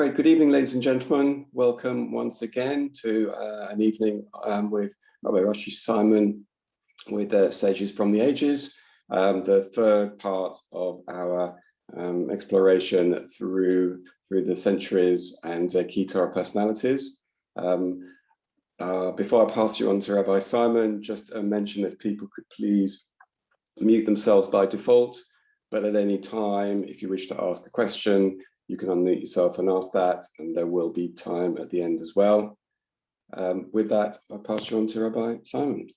Great. Good evening, ladies and gentlemen. Welcome once again to an evening with Rabbi Roshi Simon with Sages from the Ages, the third part of our exploration through the centuries and key Torah personalities. Before I pass you on to Rabbi Simon, just a mention if people could please mute themselves by default, but at any time, if you wish to ask a question, you can unmute yourself and ask that, and there will be time at the end as well. With that, I'll pass you on to Rabbi Simon.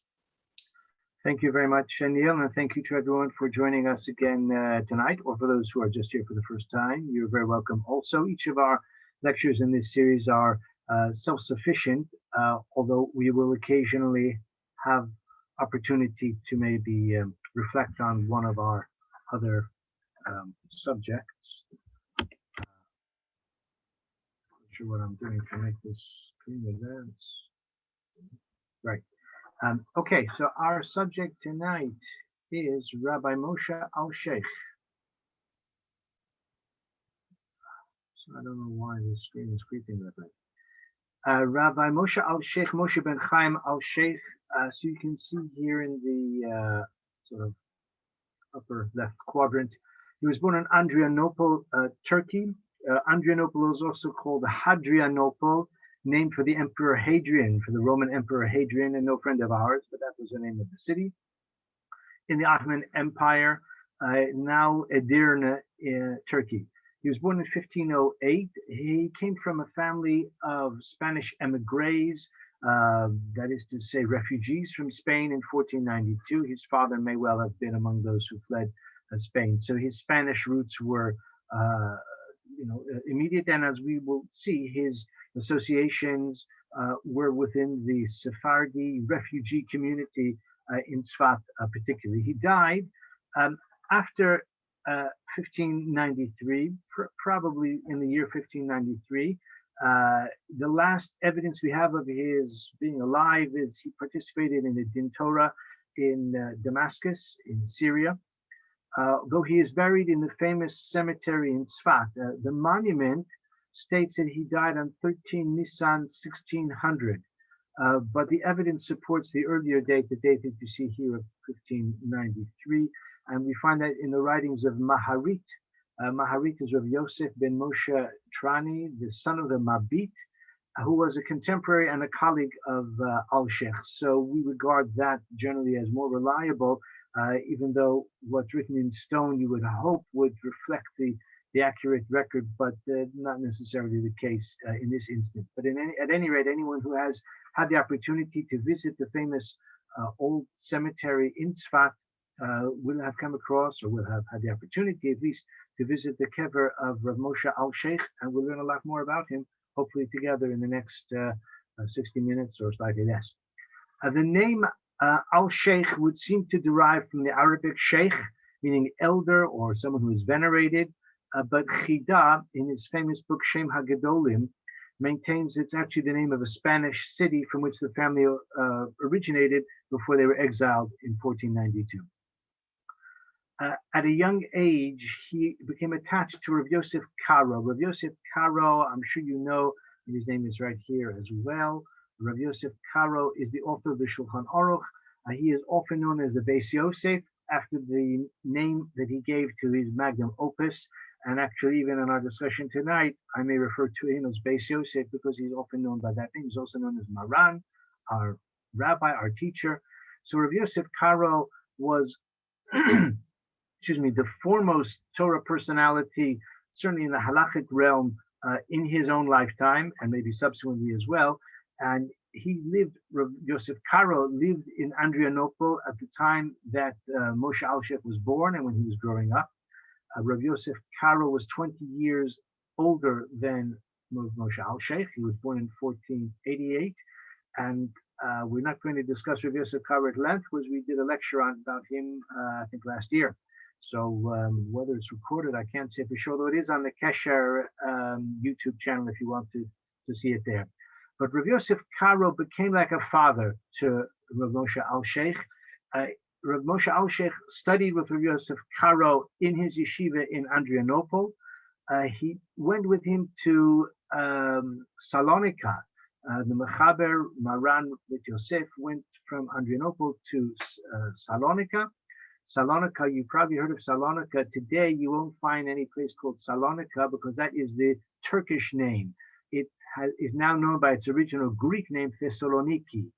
Thank you very much, Neil, and thank you to everyone for joining us again tonight, or for those who are just here for the first time. You're very welcome. Also, each of our lectures in this series are self-sufficient, although we will occasionally have opportunity to maybe reflect on one of our other subjects. Not sure what I'm doing to make this screen advance. Right. Okay, so our subject tonight is Rabbi Moshe Alsheikh. So I don't know why the screen is creeping that way. Rabbi Moshe Alsheikh, Moshe ben Chaim Alsheikh. So you can see here in the sort of upper left quadrant, he was born in Adrianople, Turkey. Adrianople is also called Hadrianople, named for the Emperor Hadrian, for the Roman Emperor Hadrian, and no friend of ours, but that was the name of the city. In the Ottoman Empire, now Edirne, Turkey. He was born in 1508. He came from a family of Spanish emigres, that is to say, refugees from Spain in 1492. His father may well have been among those who fled Spain. So his Spanish roots were immediate, and as we will see, his associations were within the Sephardi refugee community in Tzfat particularly. He died after 1593, probably in the year 1593. The last evidence we have of his being alive is he participated in the Din Torah in Damascus in Syria. Though he is buried in the famous cemetery in Tzfat, the monument states that he died on 13 Nisan 1600, but the evidence supports the earlier date, the date that you see here of 1593, and we find that in the writings of Maharit. Maharit is of Yosef ben Moshe Trani, the son of the Mabit, who was a contemporary and a colleague of Alsheikh. So we regard that generally as more reliable, even though what's written in stone you would hope would reflect the accurate record, but not necessarily the case in this instance. But at any rate, anyone who has had the opportunity to visit the famous old cemetery in Tzfat will have come across, or will have had the opportunity at least, to visit the kever of Rav Moshe Alsheikh, and we'll learn a lot more about him, hopefully together in the next 60 minutes or slightly less. The name Alsheikh would seem to derive from the Arabic sheikh, meaning elder or someone who is venerated, but Chida, in his famous book Shem HaGedolim, maintains it's actually the name of a Spanish city from which the family originated before they were exiled in 1492. At a young age, he became attached to Rav Yosef Karo. Rav Yosef Karo, I'm sure you know, and his name is right here as well. Rav Yosef Karo is the author of the Shulchan Aruch. He is often known as the Beis Yosef, after the name that he gave to his magnum opus. And actually, even in our discussion tonight, I may refer to him as Beis Yosef because he's often known by that name. He's also known as Maran, our rabbi, our teacher. So Rav Yosef Karo was, the foremost Torah personality, certainly in the halachic realm, in his own lifetime, and maybe subsequently as well. And he lived, Rav Yosef Karo lived in Adrianople at the time that Moshe Alsheikh was born and when he was growing up. Rav Yosef Karo was 20 years older than Moshe Alsheikh. He was born in 1488. And we're not going to discuss Rav Yosef Karo at length because we did a lecture about him, I think, last year. So whether it's recorded, I can't say for sure, though it is on the Kesher YouTube channel if you want to see it there. But Rav Yosef Karo became like a father to Rav Moshe Alsheikh. Rav Moshe Alsheikh studied with Rav Yosef Karo in his yeshiva in Adrianople. He went with him to Salonika. The Mechaber Maran with Yosef went from Adrianople to Salonika. Salonika, you probably heard of Salonika. Today, you won't find any place called Salonika because that is the Turkish name. It is now known by its original Greek name, Thessaloniki.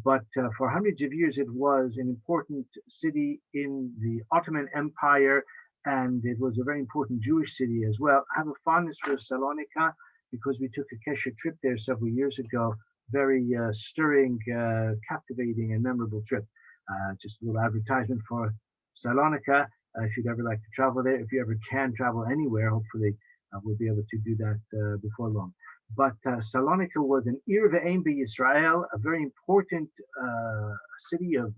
But for hundreds of years, it was an important city in the Ottoman Empire, and it was a very important Jewish city as well. I have a fondness for Salonika because we took a Kesher trip there several years ago. Very stirring, captivating, and memorable trip. Just a little advertisement for Salonika. If you'd ever like to travel there, if you ever can travel anywhere, hopefully we'll be able to do that before long. But Salonika was an Ir ve'ein b'Yisrael, a very important city of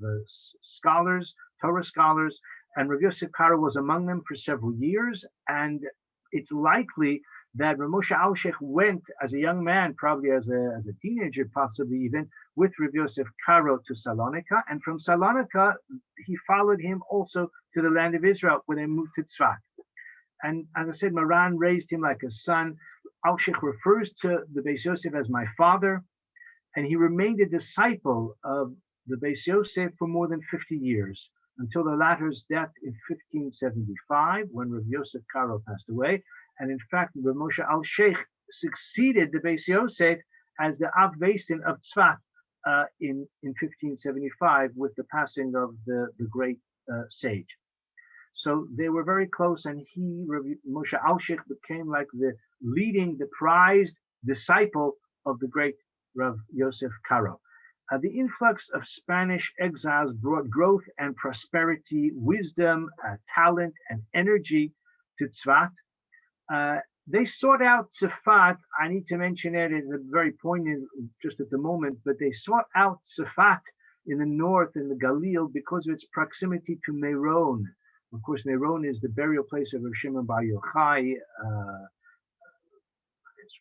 scholars, Torah scholars, and Rav Yosef Karo was among them for several years. And it's likely that Rav Moshe Alsheikh went as a young man, probably as a teenager, possibly even, with Rav Yosef Karo to Salonika. And from Salonika, he followed him also to the land of Israel when they moved to Tzfat. And as I said, Maran raised him like a son. Alsheikh refers to the Beis Yosef as my father, and he remained a disciple of the Beis Yosef for more than 50 years, until the latter's death in 1575, when Rav Yosef Karo passed away. And in fact, Rav Moshe Alsheikh succeeded the Beis Yosef as the Av Beis Din of Tzfat in 1575 with the passing of the great sage. So they were very close, and Moshe Alsheikh, became like the prized disciple of the great Rav Yosef Karo. The influx of Spanish exiles brought growth and prosperity, wisdom, talent, and energy to Tzfat. They sought out Tzfat. I need to mention it, it's very poignant just at the moment, but they sought out Tzfat in the north, in the Galil, because of its proximity to Meron. Of course, Meron is the burial place of Rav Shimon Bar Yochai. It's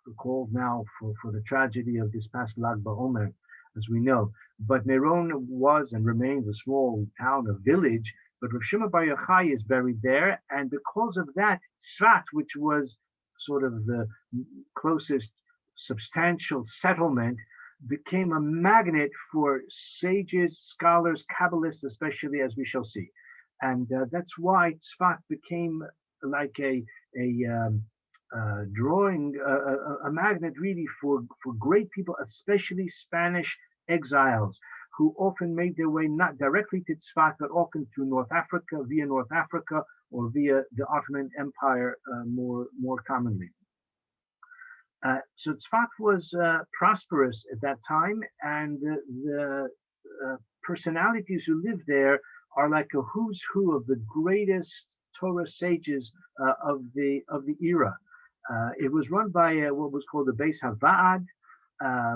recalled now for the tragedy of this past Lag BaOmer, as we know. But Meron was and remains a small town, a village, but Rav Shimon Bar Yochai is buried there. And because of that, Tzfat, which was sort of the closest substantial settlement, became a magnet for sages, scholars, Kabbalists, especially, as we shall see. And that's why Tzfat became like a magnet really for great people, especially Spanish exiles, who often made their way not directly to Tzfat, but often through North Africa, or via the Ottoman Empire more commonly. So Tzfat was prosperous at that time, and the personalities who lived there are like a who's who of the greatest Torah sages of the era. It was run by what was called the Beis Havaad,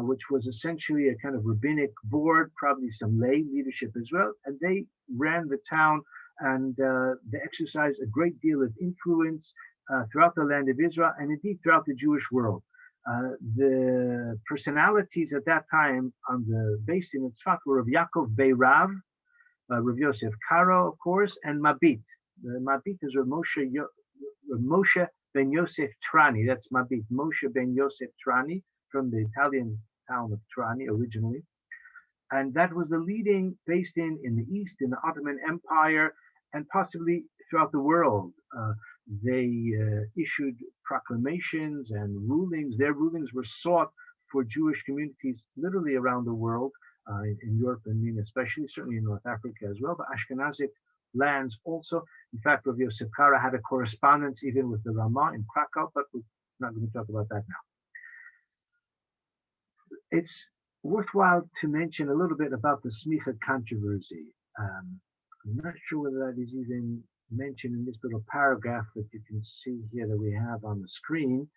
which was essentially a kind of rabbinic board, probably some lay leadership as well, and they ran the town, and they exercised a great deal of influence throughout the land of Israel, and indeed throughout the Jewish world. The personalities at that time on the base in Tzfat were of Yaakov Beirav, Rav Yosef Karo, of course, and Mabit. Mabit is Rav Moshe ben Yosef Trani. That's Mabit, Moshe ben Yosef Trani, from the Italian town of Trani originally. And that was the leading based in the East, in the Ottoman Empire, and possibly throughout the world. They issued proclamations and rulings. Their rulings were sought for Jewish communities literally around the world. In Europe, and especially, certainly in North Africa as well, but Ashkenazic lands also. In fact, Rav Yosef Karo had a correspondence even with the Ramah in Krakow, but we're not going to talk about that now. It's worthwhile to mention a little bit about the Smicha controversy. I'm not sure whether that is even mentioned in this little paragraph that you can see here that we have on the screen,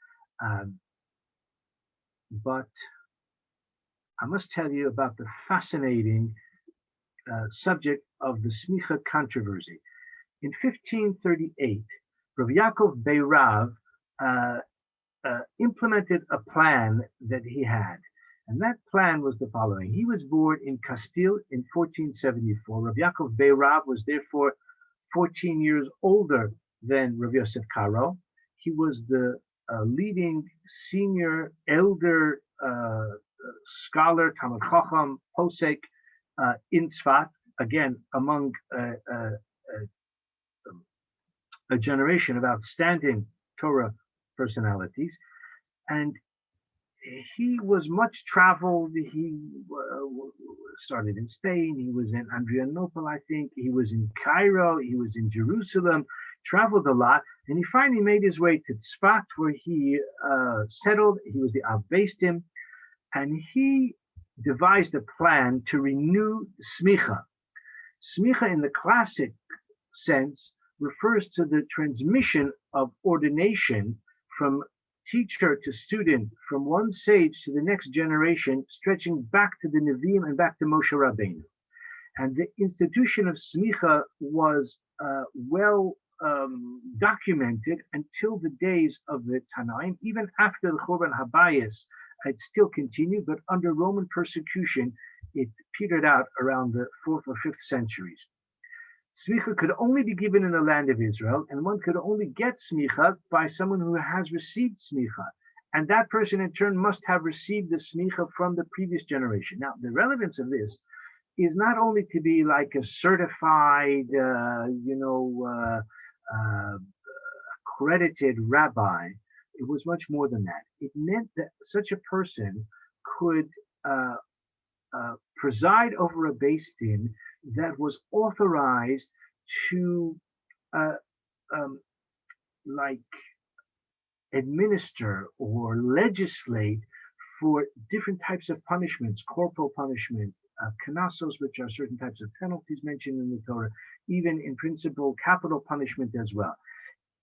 but I must tell you about the fascinating subject of the Smicha controversy. In 1538, Rav Yaakov Beirav implemented a plan that he had. And that plan was the following. He was born in Castile in 1474. Rav Yaakov Beirav was therefore 14 years older than Rav Yosef Karo. He was the leading senior elder scholar, Talmud Chacham, Posek, in Tzfat, again, among a generation of outstanding Torah personalities. And he was much traveled. He started in Spain. He was in Adrianople, I think. He was in Cairo. He was in Jerusalem, traveled a lot. And he finally made his way to Tzfat, where he settled. He was the Av Beis Din, and he devised a plan to renew smicha. Smicha in the classic sense refers to the transmission of ordination from teacher to student, from one sage to the next generation, stretching back to the Nevi'im and back to Moshe Rabbeinu. And the institution of smicha was well documented until the days of the Tanaim. Even after the Churban Habayis, it still continued, but under Roman persecution, it petered out around the 4th or 5th centuries. Smicha could only be given in the land of Israel, and one could only get smicha by someone who has received smicha. And that person in turn must have received the smicha from the previous generation. Now, the relevance of this is not only to be like a certified, accredited rabbi. It was much more than that. It meant that such a person could preside over a Beis Din that was authorized to administer or legislate for different types of punishments, corporal punishment, kanasos, which are certain types of penalties mentioned in the Torah, even in principle, capital punishment as well.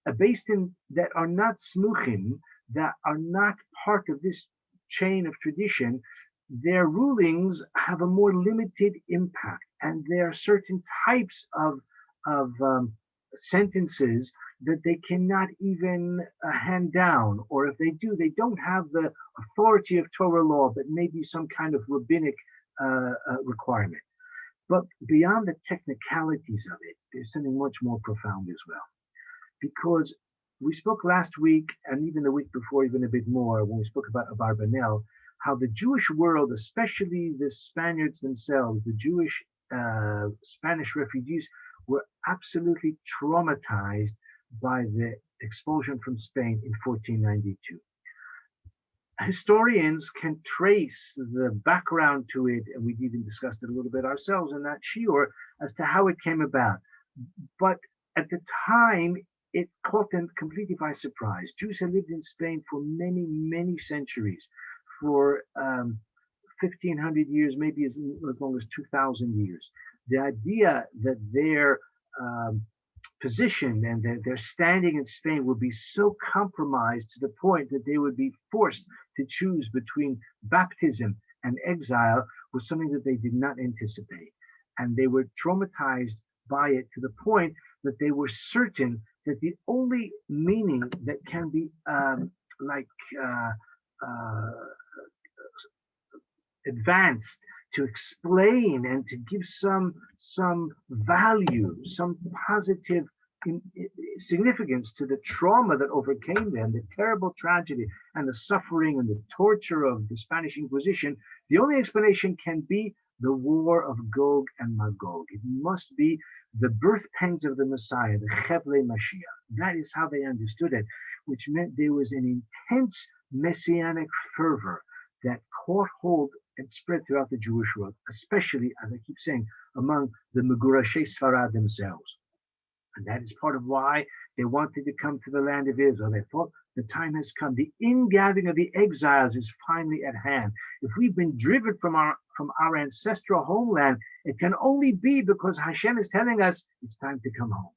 A Beis Din that are not smuchim, that are not part of this chain of tradition, their rulings have a more limited impact, and there are certain types of sentences that they cannot even hand down, or if they do, they don't have the authority of Torah law, but maybe some kind of rabbinic requirement. But beyond the technicalities of it, there's something much more profound as well. Because we spoke last week, and even the week before, even a bit more, when we spoke about Abarbanel, how the Jewish world, especially the Spaniards themselves, the Jewish Spanish refugees, were absolutely traumatized by the expulsion from Spain in 1492. Historians can trace the background to it, and we've even discussed it a little bit ourselves in that shiur, as to how it came about. But at the time, it caught them completely by surprise. Jews had lived in Spain for many, many centuries, for 1,500 years, maybe as long as 2,000 years. The idea that their position and their standing in Spain would be so compromised to the point that they would be forced to choose between baptism and exile was something that they did not anticipate. And they were traumatized by it to the point that they were certain that the only meaning that can be advanced to explain and to give some value, some positive significance to the trauma that overcame them, the terrible tragedy and the suffering and the torture of the Spanish Inquisition, the only explanation can be the war of Gog and Magog. It must be the birth pangs of the Messiah, the Chevle Mashiach. That is how they understood it, which meant there was an intense messianic fervor that caught hold and spread throughout the Jewish world, especially, as I keep saying, among the Megurashei Sfarad themselves. And that is part of why they wanted to come to the land of Israel. They thought the time has come. The ingathering of the exiles is finally at hand. If we've been driven from our ancestral homeland, it can only be because Hashem is telling us it's time to come home.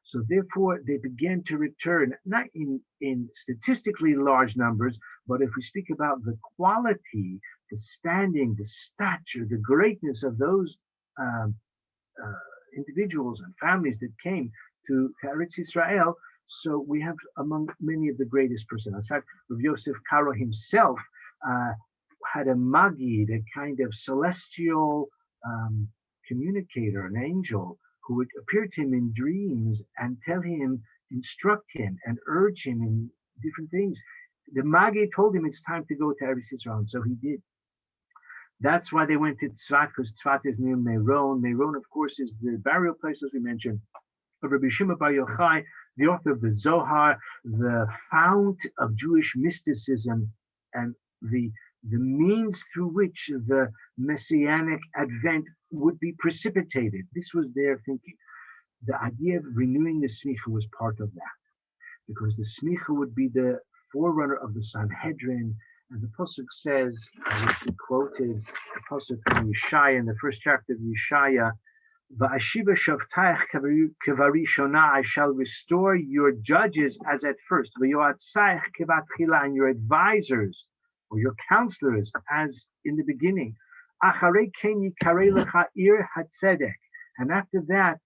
So therefore, they began to return, not in statistically large numbers, but if we speak about the quality, the standing, the stature, the greatness of those individuals and families that came to Eretz Israel, so we have among many of the greatest personalities. In fact, Rav Yosef Karo himself had a magid, a kind of celestial communicator, an angel, who would appear to him in dreams and tell him instruct him and urge him in different things. The Magi told him it's time to go to Eretz Yisrael, and so he did. That's why they went to Tzfat, because Tzfat is near Meron. Meron, of course, is the burial place, as we mentioned, of Rabbi Shimon Bar Yochai, the author of the Zohar, the fount of Jewish mysticism, and the means through which the messianic advent would be precipitated. This was their thinking. The idea of renewing the smicha was part of that, because the smicha would be the forerunner of the Sanhedrin. And the pasuk says, which we quoted, the pasuk from Yeshaya in the first chapter of Yeshaya, "Va'ashiva shavtaich kevarishona, I shall restore your judges as at first. V'yoatzaich kevatchila, and your advisors or your counselors as in the beginning. Acharei ken yikarei lecha ir hatzedek, and after that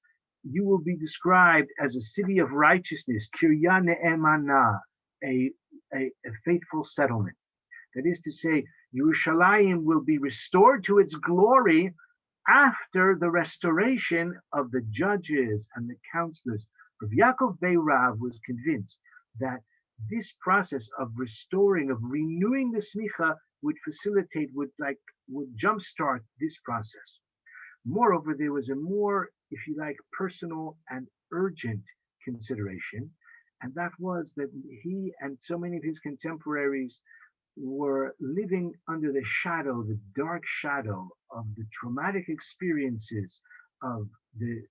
you will be described as a city of righteousness, kirya ne'emana, a faithful settlement." That is to say, Yerushalayim will be restored to its glory after the restoration of the judges and the counselors. Rabbi Yaakov Bei Rav was convinced that this process of restoring, of renewing the smicha would facilitate, would jumpstart this process. Moreover, there was a more, if you like, personal and urgent consideration, and that was that he and so many of his contemporaries were living under the shadow, the dark shadow of the traumatic experiences of the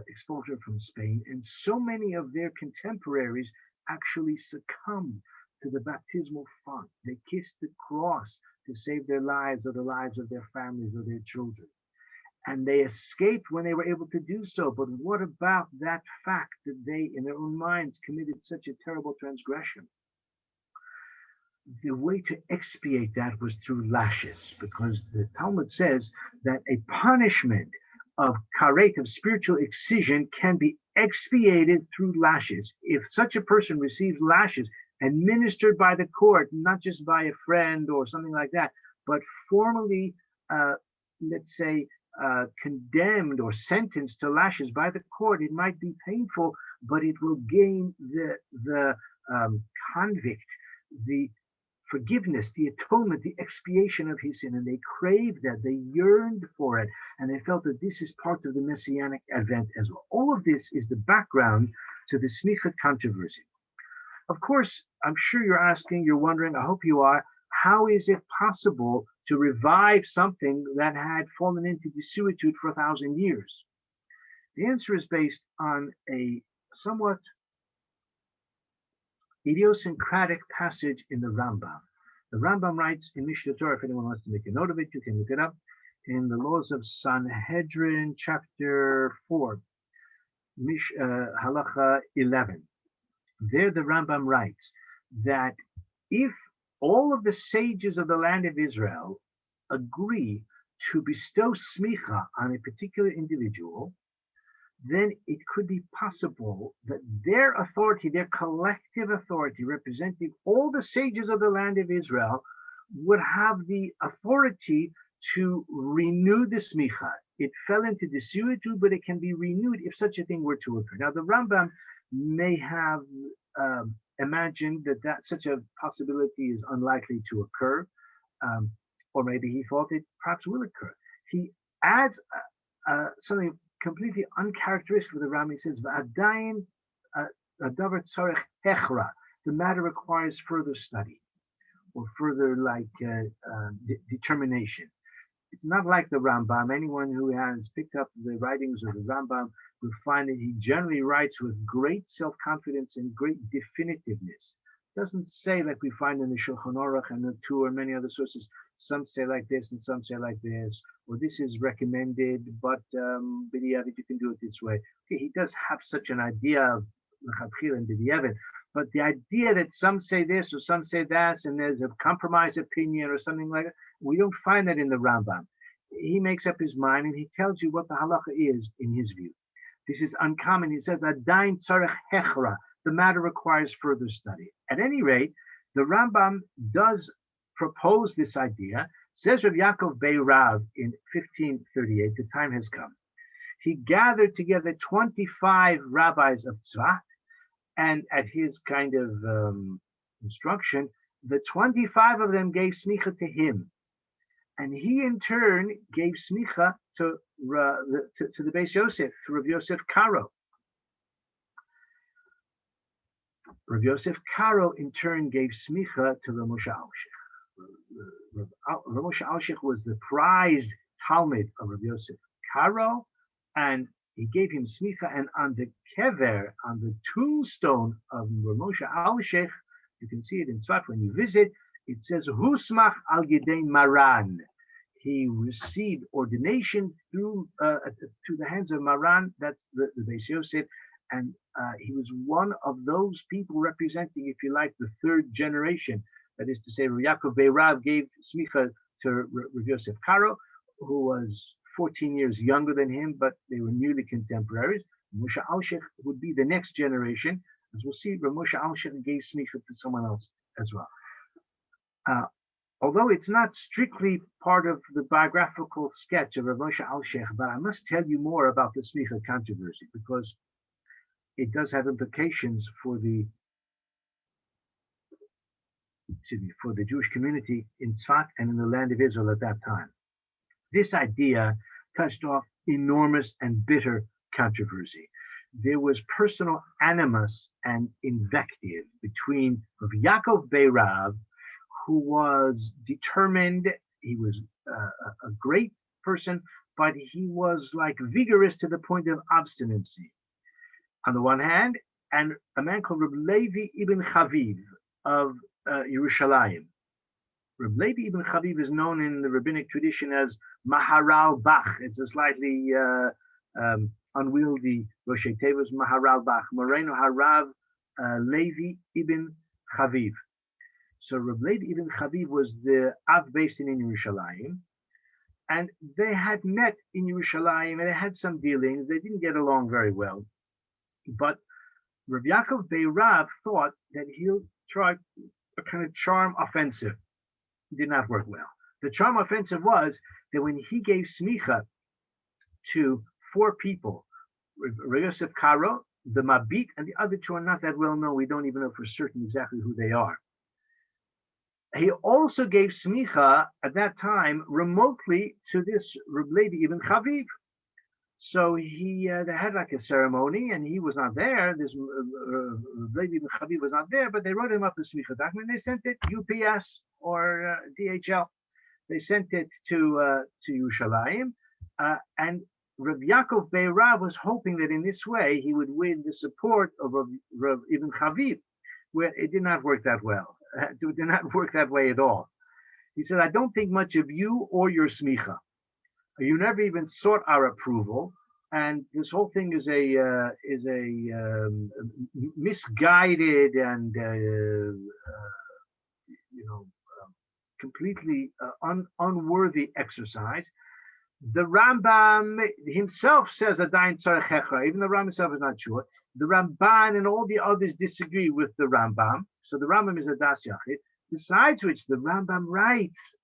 expulsion from Spain, and so many of their contemporaries actually succumbed to the baptismal font. They kissed the cross to save their lives or the lives of their families or their children. And they escaped when they were able to do so. But what about that fact that they, in their own minds, committed such a terrible transgression? The way to expiate that was through lashes, because the Talmud says that a punishment of karet, of spiritual excision, can be expiated through lashes. If such a person receives lashes administered by the court, not just by a friend or something like that, but formally, let's say, condemned or sentenced to lashes by the court, it might be painful, but it will gain the convict the forgiveness, the atonement, the expiation of his sin, and they craved that, they yearned for it, and they felt that this is part of the messianic advent as well. All of this is the background to the smicha controversy. Of course, I'm sure you're asking, you're wondering, I hope you are, how is it possible to revive something that had fallen into desuetude for 1,000 years? The answer is based on a somewhat idiosyncratic passage in the Rambam. The Rambam writes in Mishnah Torah, if anyone wants to make a note of it, you can look it up, in the Laws of Sanhedrin, chapter 4, halacha 11. There the Rambam writes that if all of the sages of the land of Israel agree to bestow smicha on a particular individual, then it could be possible that their authority, their collective authority, representing all the sages of the land of Israel, would have the authority to renew the smicha. It fell into desuetude, but it can be renewed if such a thing were to occur. Now, the Rambam may have imagined that such a possibility is unlikely to occur, or maybe he thought it perhaps will occur. He adds something completely uncharacteristic for the Rambam. He says, "V'adayin adavar tzarech hechra." The matter requires further study or further determination. It's not like the Rambam. Anyone who has picked up the writings of the Rambam will find that he generally writes with great self-confidence and great definitiveness. Doesn't say like we find in the Shulchan Aruch and the two or many other sources. Some say like this and some say like this, or this is recommended, but b'diavad you can do it this way. Okay, he does have such an idea of l'chadchila and b'diavad, but the idea that some say this or some say that, and there's a compromise opinion or something like that, we don't find that in the Rambam. He makes up his mind and he tells you what the halacha is in his view. This is uncommon. He says, "Adayin tzarech hechra." The matter requires further study. At any rate, the Rambam does propose this idea. Says Rabbi Yaakov Bei Rav in 1538, the time has come. He gathered together 25 rabbis of Tzfat And at his kind of instruction, the 25 of them gave smicha to him. And he in turn gave smicha to the Beis Yosef, to Rav Yosef Karo. Rav Yosef Karo in turn gave smicha to Rav Moshe Alsheikh. Rav Moshe Alsheikh was the prized Talmud of Rav Yosef Karo, and he gave him smicha. And on the kever, on the tombstone of Rav Moshe Alsheikh, you can see it in Tzfat when you visit, it says, Husmach al Yedei Maran. He received ordination through to the hands of Maran, that's the Beis Yosef, and he was one of those people representing, if you like, the third generation. That is to say, Yaakov Beirav gave smicha to Rav Yosef Karo, who was 14 years younger than him, but they were nearly contemporaries. Moshe Alsheikh would be the next generation. As we'll see, Rav Moshe Alsheikh gave smicha to someone else as well. Although it's not strictly part of the biographical sketch of Rav Moshe Alsheikh, but I must tell you more about the smicha controversy, because it does have implications for the Jewish community in Tzfat and in the land of Israel at that time. This idea touched off enormous and bitter controversy. There was personal animus and invective between Rav Yaakov Beirav, who was determined. He was a great person, but he was like vigorous to the point of obstinacy, on the one hand, and a man called Reb Levi ibn Chaviv of Yerushalayim. Reb Levi ibn Chaviv is known in the rabbinic tradition as Maharal Bach. It's a slightly unwieldy Rosh Tevos, Maharal Bach. Moreno Harav Levi ibn Chaviv. So Reb Levi ibn Chaviv was the Av based in Yerushalayim, and they had met in Yerushalayim and they had some dealings. They didn't get along very well, but Rav Yaakov Beirav thought that he'll try a kind of charm offensive. It did not work well. The charm offensive was that when he gave smicha to 4 people, Rav Yosef Karo, the Mabit, and the other 2 are not that well known. We don't even know for certain exactly who they are. He also gave smicha at that time remotely to this Reb Levi ibn Chaviv. So they had like a ceremony, and he was not there. This Reb Levi ibn Chaviv was not there, but they wrote him up a smicha document. They sent it UPS or DHL. They sent it to Yerushalayim, and Rav Yaakov Beirav was hoping that in this way he would win the support of Rav ibn Chaviv. Where it did not work that well. It did not work that way at all. He said, I don't think much of you or your smicha. You never even sought our approval, and this whole thing is a misguided and completely unworthy exercise. The Rambam himself says Adain Tzarech Hechra. Even the Rambam himself is not sure. The Ramban and all the others disagree with the Rambam. So the Rambam is a Das Yachid. Besides which, the Rambam writes,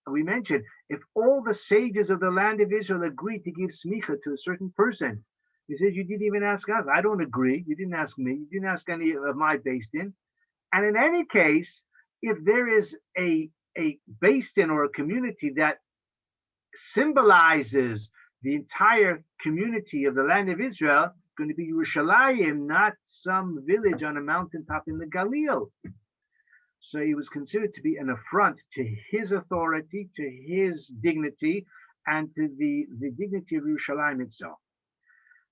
we mentioned, if all the sages of the land of Israel agreed to give smicha to a certain person, he says, you didn't even ask us. I don't agree. You didn't ask me. You didn't ask any of my Beis Din. And in any case, if there is a Beis Din or a community that symbolizes the entire community of the land of Israel, going to be Yerushalayim, not some village on a mountaintop in the Galil. So he was considered to be an affront to his authority, to his dignity, and to the dignity of Yerushalayim itself.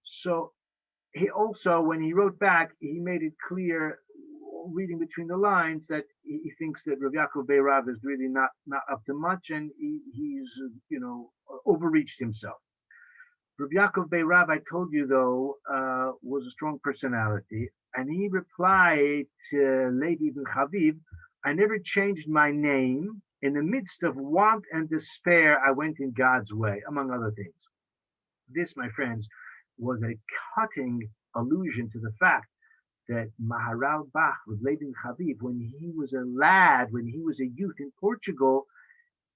So he also, when he wrote back, he made it clear, reading between the lines, that he thinks that Rav Yaakov Beirav is really not up to much, and he's overreached himself. Rav Yaakov Beirav, I told you though, was a strong personality, and he replied to Levi ibn Chaviv, I never changed my name. In the midst of want and despair, I went in God's way, among other things. This, my friends, was a cutting allusion to the fact that Maharal Bach with Levi ibn Chaviv, when he was a lad, when he was a youth in Portugal,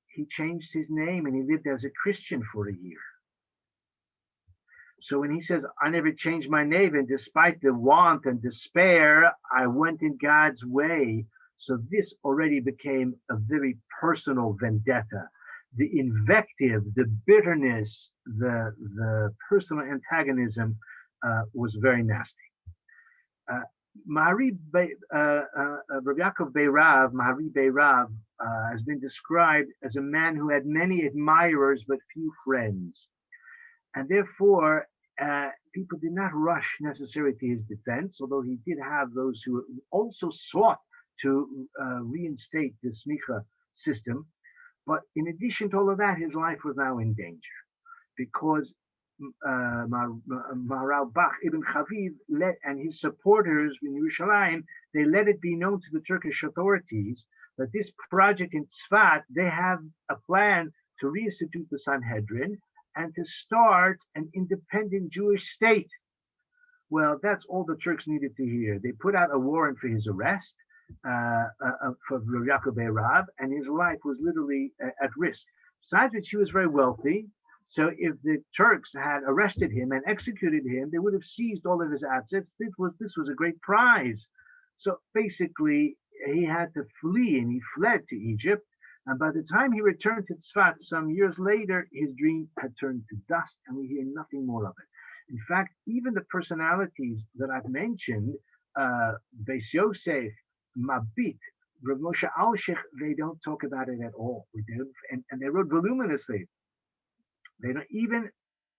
he changed his name and he lived as a Christian for a year. So when he says, I never changed my name, and despite the want and despair, I went in God's way. So this already became a very personal vendetta. The invective, the bitterness, the personal antagonism was very nasty. Mahari Rabbi Yaakov Beirav, Mahari Beirav, has been described as a man who had many admirers but few friends. And therefore, people did not rush necessarily to his defense, although he did have those who also sought to reinstate the smicha system. But in addition to all of that, his life was now in danger because Maharal Bach Ibn Chaviv and his supporters in Yerushalayim, they let it be known to the Turkish authorities that this project in Tzfat, they have a plan to reinstitute the Sanhedrin and to start an independent Jewish state. Well, that's all the Turks needed to hear. They put out a warrant for his arrest for Rabbi Yaakov Beirav, and his life was literally at risk. Besides which, he was very wealthy. So if the Turks had arrested him and executed him, they would have seized all of his assets. This was a great prize. So basically, he had to flee, and he fled to Egypt. And by the time he returned to Tzfat some years later, his dream had turned to dust, and we hear nothing more of it. In fact, even the personalities that I've mentioned, Beis Yosef, Mabit, Rav Moshe Alsheikh, they don't talk about it at all. And they wrote voluminously. They don't even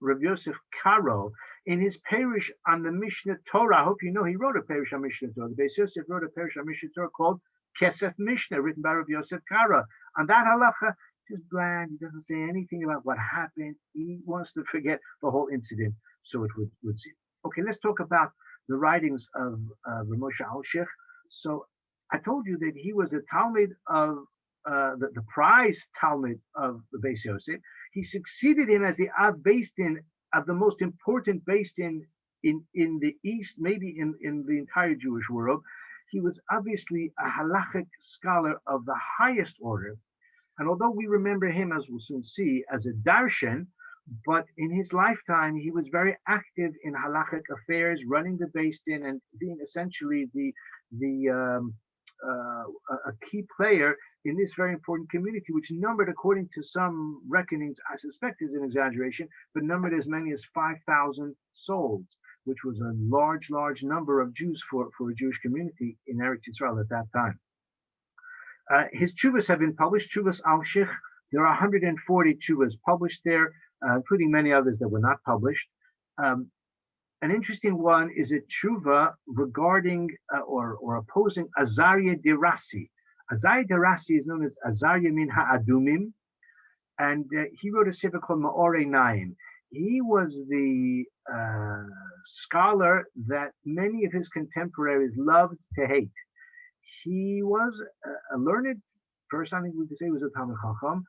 Rav Yosef Karo in his parish on the Mishnah Torah. I hope you know he wrote a parish on Mishnah Torah. The Beis Yosef wrote a parish on Mishnah Torah called Kesef Mishnah, written by Rav Yosef Karo. On that halacha, just bland. He doesn't say anything about what happened. He wants to forget the whole incident, so it would seem. Okay, let's talk about the writings of Rav Moshe Alsheikh. So I told you that he was a Talmud of the prize Talmud of the Beis Yosef. He succeeded him as the Av Beis Din of the most important Beis Din in the East, maybe in the entire Jewish world. He was obviously a halachic scholar of the highest order. And although we remember him, as we'll soon see, as a darshan, but in his lifetime, he was very active in halachic affairs, running the Beis Din and being essentially a key player in this very important community, which numbered, according to some reckonings, I suspect is an exaggeration, but numbered as many as 5,000 souls, which was a large, large number of Jews for a Jewish community in Eretz Yisrael at that time. His tshuvas have been published, tshuvas Alsheikh. There are 140 tshuvas published there, including many others that were not published. An interesting one is a tshuva regarding or opposing Azariah Dirasi. Azariah Dirasi is known as Azariah Min Ha'adumim, and he wrote a sefer called Ma'orei Naim. He was the scholar that many of his contemporaries loved to hate. He was a learned person. I think we could say he was a Talmid Chacham,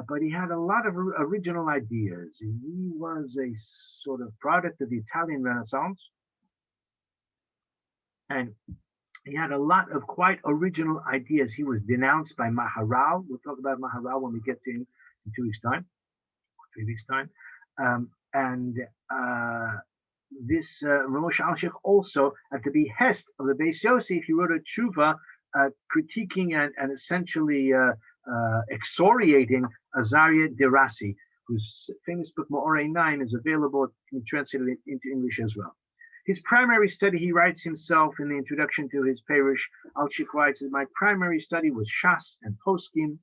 but he had a lot of original ideas. He was a sort of product of the Italian Renaissance, and he had a lot of quite original ideas. He was denounced by Maharal. We'll talk about Maharal when we get to him in 2 weeks' time, 3 weeks' time. This Rav Moshe Alsheikh also, at the behest of the Beis Yosef, he wrote a tshuva critiquing and essentially excoriating Azariah Dirasi, whose famous book Ma'orei Naim is available, can be translated into English as well. His primary study, he writes himself in the introduction to his parish, Alsheikh writes, my primary study was Shas and Poskim,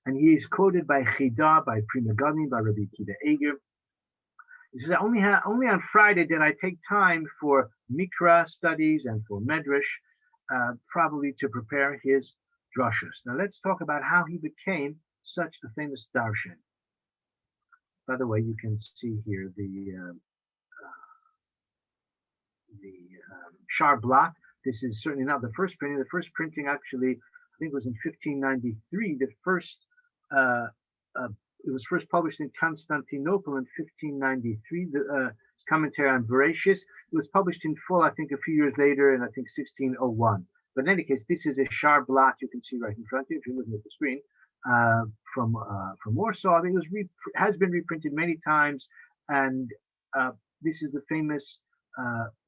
and he is quoted by Chida, by Pri Megadim, by Rabbi Akiva Eger. He says, only on Friday did I take time for Mikra studies and for Medrash, probably to prepare his drashos. Now let's talk about how he became such a famous darshan. By the way, you can see here the Shar block. This is certainly not the first printing. The first printing actually, I think, was in 1593. The first it was first published in Constantinople in 1593. The commentary on Bereshis. It was published in full, I think, a few years later, in I think 1601. But in any case, this is a Shar blot you can see right in front of you if you're looking at the screen from Warsaw. It has been reprinted many times, and This is the famous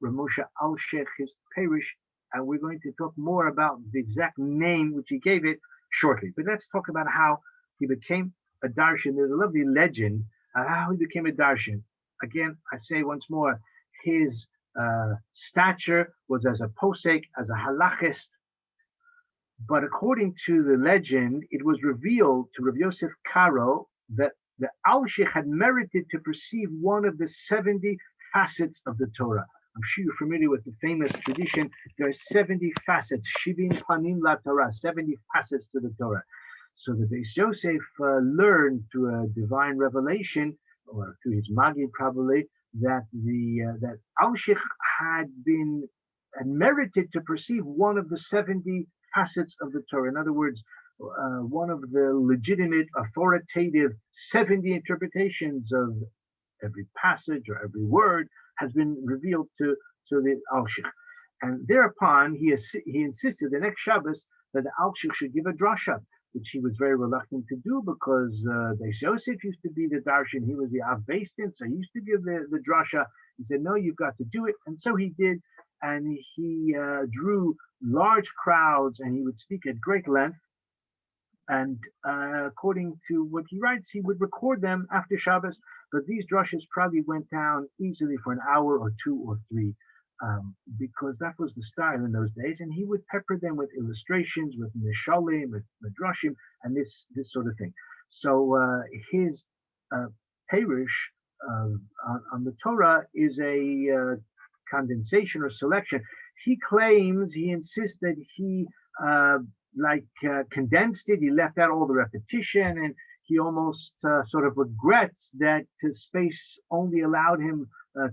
Moshe Alsheikh, his parish, and we're going to talk more about the exact name which he gave it shortly. But let's talk about how he became a darshan. There's a lovely legend how he became a darshan. Again, I say once more, his stature was as a posek, as a halachist. But according to the legend, it was revealed to Rabbi Yosef Karo that the Alsheikh had merited to perceive one of the 70 facets of the Torah. I'm sure you're familiar with the famous tradition. There are 70 facets, Shivim Panim La Torah, 70 facets to the Torah. So the Beis Yosef learned through a divine revelation, or through his Magi probably, that that Alsheikh had merited to perceive one of the 70 facets of the Torah. In other words, one of the legitimate, authoritative 70 interpretations of every passage or every word has been revealed to the Alsheikh. And thereupon, he insisted the next Shabbos that the Alsheikh should give a drasha, which he was very reluctant to do because Beis Yosef used to be the darshan, he was the Av Beis Din, so he used to give the drasha. He said, no, you've got to do it. And so he did, and he drew large crowds, and he would speak at great length. And according to what he writes, he would record them after Shabbos, but these drashas probably went down easily for an hour or 2 or 3, because that was the style in those days. And he would pepper them with illustrations, with mishalim, with midrashim, and this sort of thing. So his parish on the Torah is a condensation or selection. He claims, he insists that he condensed it. He left out all the repetition, and he almost sort of regrets that his space only allowed him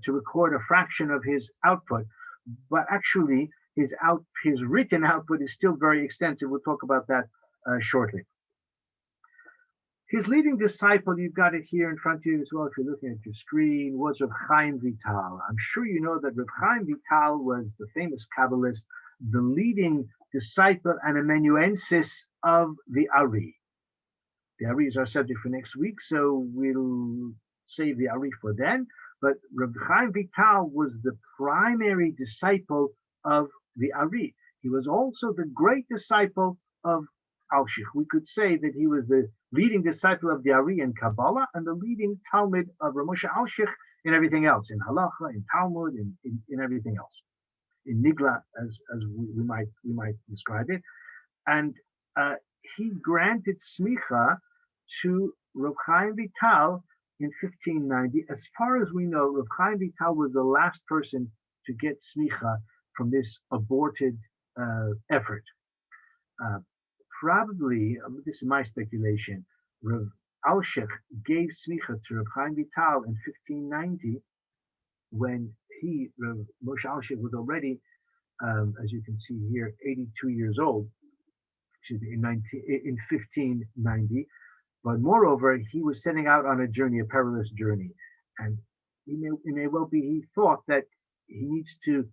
to record a fraction of his output. But actually, his written output is still very extensive. We'll talk about that shortly. His leading disciple, you've got it here in front of you as well if you're looking at your screen, was Rav Chaim Vital. I'm sure you know that Rav Chaim Vital was the famous Kabbalist, the leading disciple and amanuensis of the Ari. The Ari is our subject for next week, so we'll save the Ari for then. But Rav Chaim Vital was the primary disciple of the Ari. He was also the great disciple of Alsheikh. We could say that he was the leading disciple of the Ari in Kabbalah and the leading Talmud of Rav Moshe Alsheikh in everything else, in Halacha, in Talmud, in everything else, in Nigla, as we might describe it. And he granted smicha to Rav Chaim Vital in 1590. As far as we know, Rav Chaim Vital was the last person to get smicha from this aborted effort. Probably, this is my speculation, Rav Alsheikh gave smicha to Rav Chaim Vital in 1590 when Rav Moshe Alsheikh, was already, as you can see here, 82 years old, excuse me, in 1590. But moreover, he was setting out on a journey, a perilous journey. And it may well be he thought that he needs to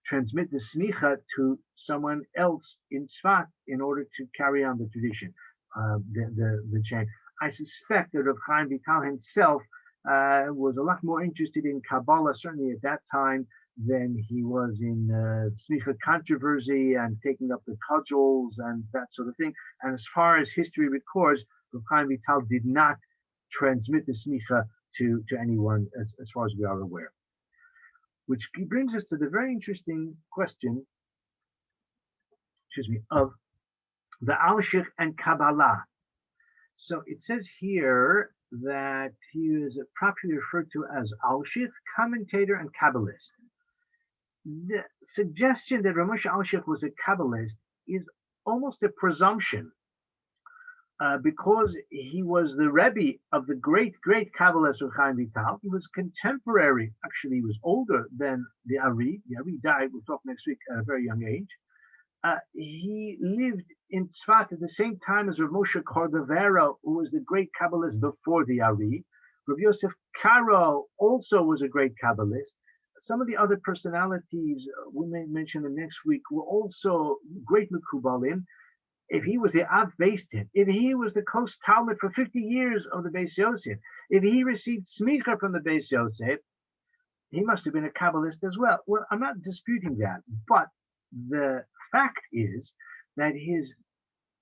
transmit the smicha to someone else in Tzfat in order to carry on the tradition, the chain. I suspect that Rav Chaim Vital himself was a lot more interested in Kabbalah, certainly at that time, than he was in smicha controversy and taking up the cudgels and that sort of thing. And as far as history records, Rav Chaim Vital did not transmit the smicha to anyone, as far as we are aware. Which brings us to the very interesting question, of the Alsheikh and Kabbalah. So it says here that he is properly referred to as Alsheikh, commentator, and Kabbalist. The suggestion that Rav Moshe Alsheikh was a Kabbalist is almost a presumption, because he was the Rabbi of the great Kabbalist Rav Chaim Vital. He was contemporary, actually he was older than the Ari. The Ari died, we'll talk next week, at a very young age. He lived in Tzfat at the same time as Rav Moshe Cordovero, who was the great Kabbalist before the Ari. Rav Yosef Karo also was a great Kabbalist. Some of the other personalities, we may mention them next week, were also great Mekubalim. If he was the Av Beis Din, if he was the Kos Talmud for 50 years of the Beis Yosef, if he received smicha from the Beis Yosef, he must have been a Kabbalist as well. Well, I'm not disputing that, but the fact is that his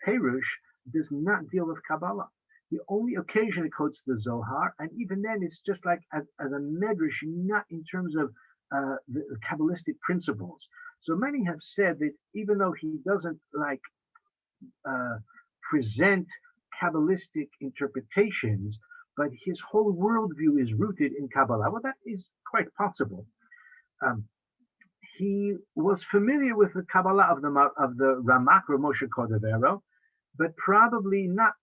Perush does not deal with Kabbalah. He only occasionally quotes the Zohar, and even then it's just like as a medrash, not in terms of the Kabbalistic principles. So many have said that even though he doesn't like present Kabbalistic interpretations, but his whole worldview is rooted in Kabbalah. Well, that is quite possible. He was familiar with the Kabbalah of the Ramak, Moshe Cordovero, but probably not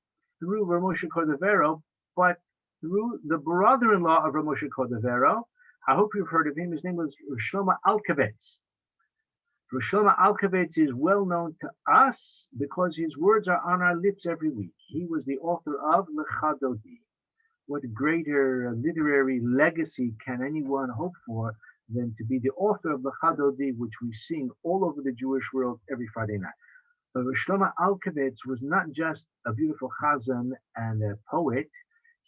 through Moshe Cordovero, but through the brother-in-law of Moshe Cordovero. I hope you've heard of him. His name was Shlomo Alkabetz. Shlomo Alkabetz is well known to us because his words are on our lips every week. He was the author of Lecha Dodi. What greater literary legacy can anyone hope for than to be the author of Lecha Dodi, which we sing all over the Jewish world every Friday night. But Shlomo Alkabetz was not just a beautiful chazan and a poet.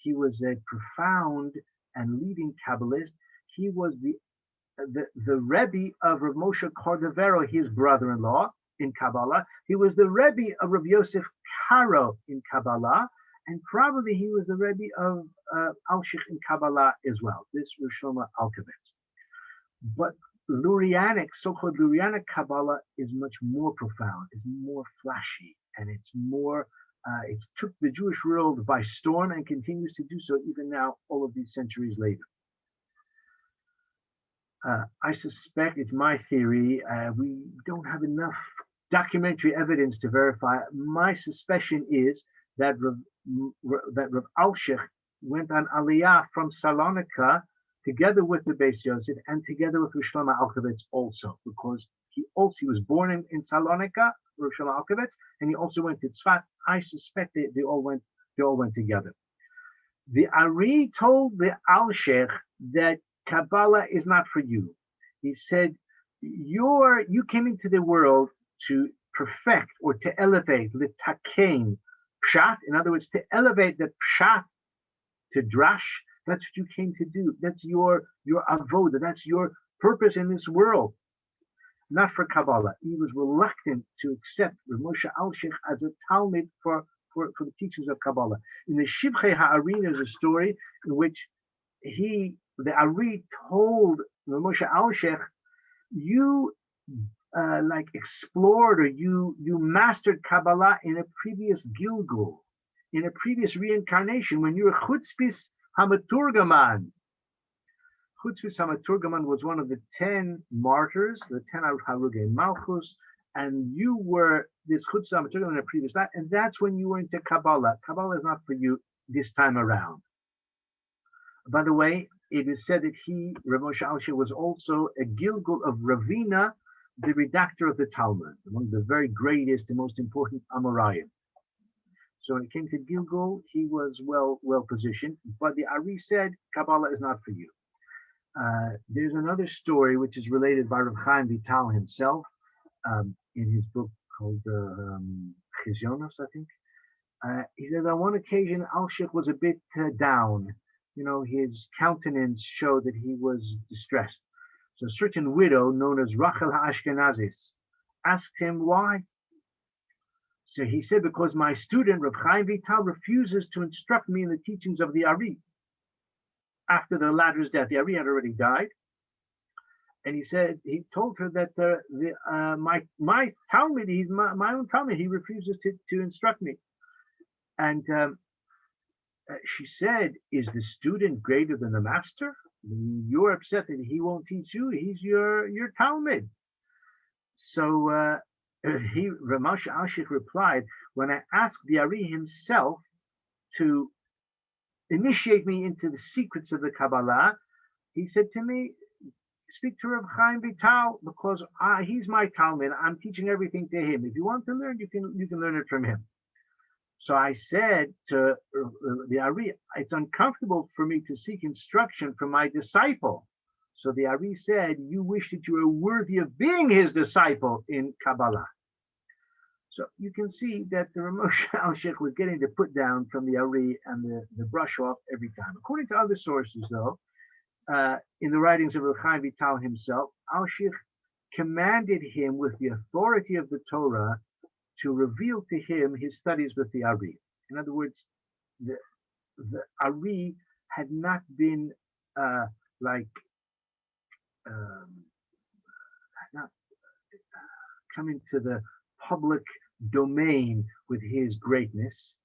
He was a profound and leading Kabbalist. He was the Rebbe of Rav Moshe Cordovero, his brother-in-law, in Kabbalah. He was the Rebbe of Rav Yosef Karo in Kabbalah, and probably he was the Rebbe of Alsheikh in Kabbalah as well. This was Shlomo Alkabetz. But Lurianic, so-called Lurianic Kabbalah is much more profound, it's more flashy, and it's more, it took the Jewish world by storm and continues to do so even now, all of these centuries later. I suspect, it's my theory, we don't have enough documentary evidence to verify. My suspicion is that Rav Alsheikh went on Aliyah from Salonika together with the Beis Yosef and together with Shlomo Alkabetz also, because he was born in Salonika, Rav Shlomo Alkabetz, and he also went to Tzfat. I suspect they all went together. The Ari told the Alsheikh that Kabbalah is not for you. He said, you came into the world to perfect or to elevate the takein pshat. In other words, to elevate the pshat to drash. That's what you came to do. That's your avoda. That's your purpose in this world. Not for Kabbalah. He was reluctant to accept Rav Moshe Alsheikh as a Talmud for the teachings of Kabbalah. In the Shivchei Ha'ari, there's a story in which the Ari told Rav Moshe Alsheikh, you explored or you mastered Kabbalah in a previous Gilgul, in a previous reincarnation when you were Chutzpis Hamaturgaman. Chutzpis Hamaturgaman was one of the 10 martyrs, the 10 Harugei Malchus, and you were this Chutzpis Hamaturgaman in a previous life, and that's when you were into Kabbalah. Kabbalah is not for you this time around. By the way, it is said that Rav Moshe Alsheikh, was also a Gilgul of Ravina, the redactor of the Talmud, among the very greatest and most important Amoraim. So when it came to Gilgul, he was well positioned. But the Ari said, Kabbalah is not for you. There's another story which is related by Rav Chaim Vital himself in his book called Chizyonos, I think. He says on one occasion, Alsheikh was a bit down. His countenance showed that he was distressed. So a certain widow known as Rachel HaAshkenazis asked him why. So he said, because my student, Rav Chaim Vital, refuses to instruct me in the teachings of the Ari. After the latter's death, the Ari had already died. And he told her that my Talmud, he's my own Talmud, he refuses to instruct me. And she said, is the student greater than the master? You're upset that he won't teach you. He's your Talmud. So Rav Moshe Alsheikh replied, when I asked the Ari himself to initiate me into the secrets of the Kabbalah, he said to me, speak to Rav Chaim Vital, because he's my Talmud. I'm teaching everything to him. If you want to learn, you can learn it from him. So I said to the Ari, it's uncomfortable for me to seek instruction from my disciple. So the Ari said, you wish that you were worthy of being his disciple in Kabbalah. So you can see that the Rav Moshe Alsheikh was getting the put down from the Ari and the brush off every time. According to other sources, though, in the writings of Reb Chaim Vital himself, Alsheikh commanded him with the authority of the Torah to reveal to him his studies with the Ari. In other words, the Ari had not been like not coming to the public domain with his greatness.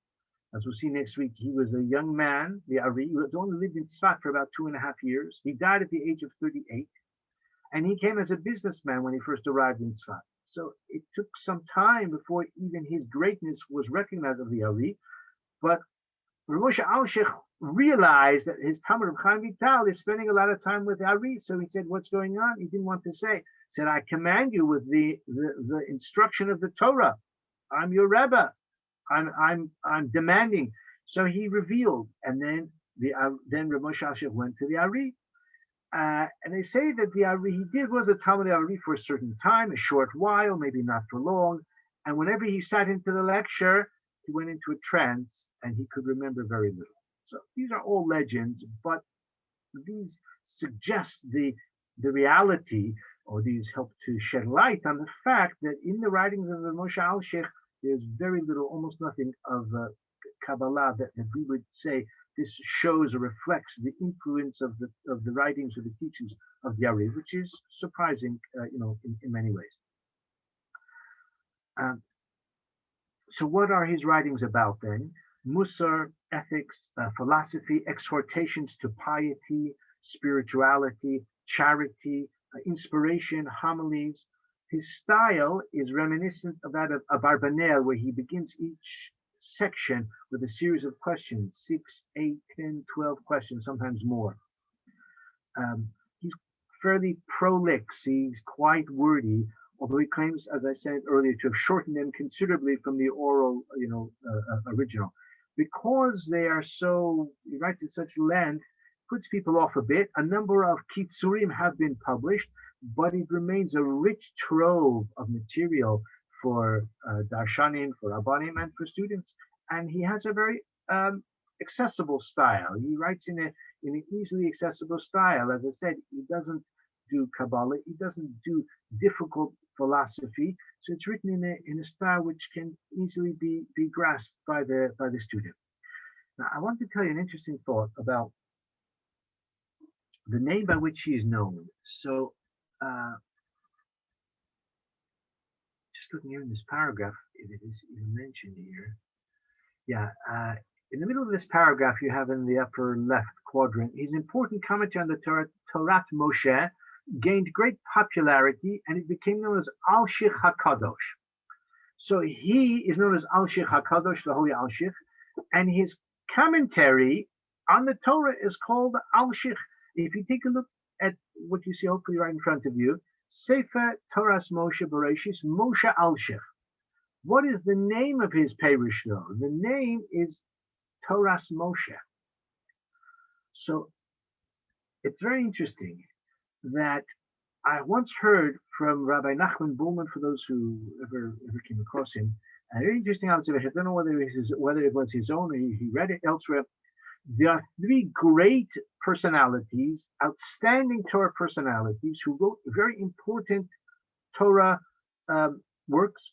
As we'll see next week, he was a young man, the Ari, who had only lived in Tzfat for about 2.5 years. He died at the age of 38, and he came as a businessman when he first arrived in Tzfat. So it took some time before even his greatness was recognized of the Ari. But Moshe Alsheikh realized that his Talmud of Chaim Vital is spending a lot of time with the Ari. So he said, "What's going on?" He didn't want to say. He said, "I command you with the instruction of the Torah. I'm your Rebbe. I'm demanding." So he revealed, and then Rav Moshe Alsheikh went to the Ari, and they say that the Ari he did was a Talmud Ari for a certain time, a short while, maybe not for long. And whenever he sat into the lecture, he went into a trance, and he could remember very little. So these are all legends, but these suggest the reality, or these help to shed light on the fact that in the writings of the Moshe Alsheikh, there's very little, almost nothing of Kabbalah that we would say this shows or reflects the influence of the writings or the teachings of the Ari, which is surprising, in many ways. So what are his writings about then? Musar, ethics, philosophy, exhortations to piety, spirituality, charity, inspiration, homilies. His style is reminiscent of that of Abarbanel, where he begins each section with a series of questions, 6, 8, 10, 12 questions, sometimes more. He's fairly prolix, he's quite wordy, although he claims, as I said earlier, to have shortened them considerably from the oral, original. Because they are so, he writes in such length, puts people off a bit. A number of kitzurim have been published, but it remains a rich trove of material for darshanim, for rabbanim, and for students. And he has a very accessible style. He writes in an easily accessible style. As I said, he doesn't do Kabbalah, he doesn't do difficult philosophy. So it's written in a style which can easily be grasped by the student. Now, I want to tell you an interesting thought about the name by which he is known. So, just looking here in this paragraph, it is even mentioned here. Yeah, in the middle of this paragraph, you have in the upper left quadrant, his important commentary on the Torah Moshe gained great popularity, and it became known as Alsheikh HaKadosh. So he is known as Alsheikh HaKadosh, the Holy Alsheikh, and his commentary on the Torah is called Alsheikh. If you take a look at what you see hopefully right in front of you, Sefer Toras Moshe Bereshis, Moshe Alsheikh. What is the name of his parish though? The name is Toras Moshe. So it's very interesting that I once heard from Rabbi Nachman Buhlman, for those who ever came across him, a very interesting observation. I don't know whether it was his own or he read it elsewhere. There are 3 great personalities, outstanding Torah personalities, who wrote very important Torah works,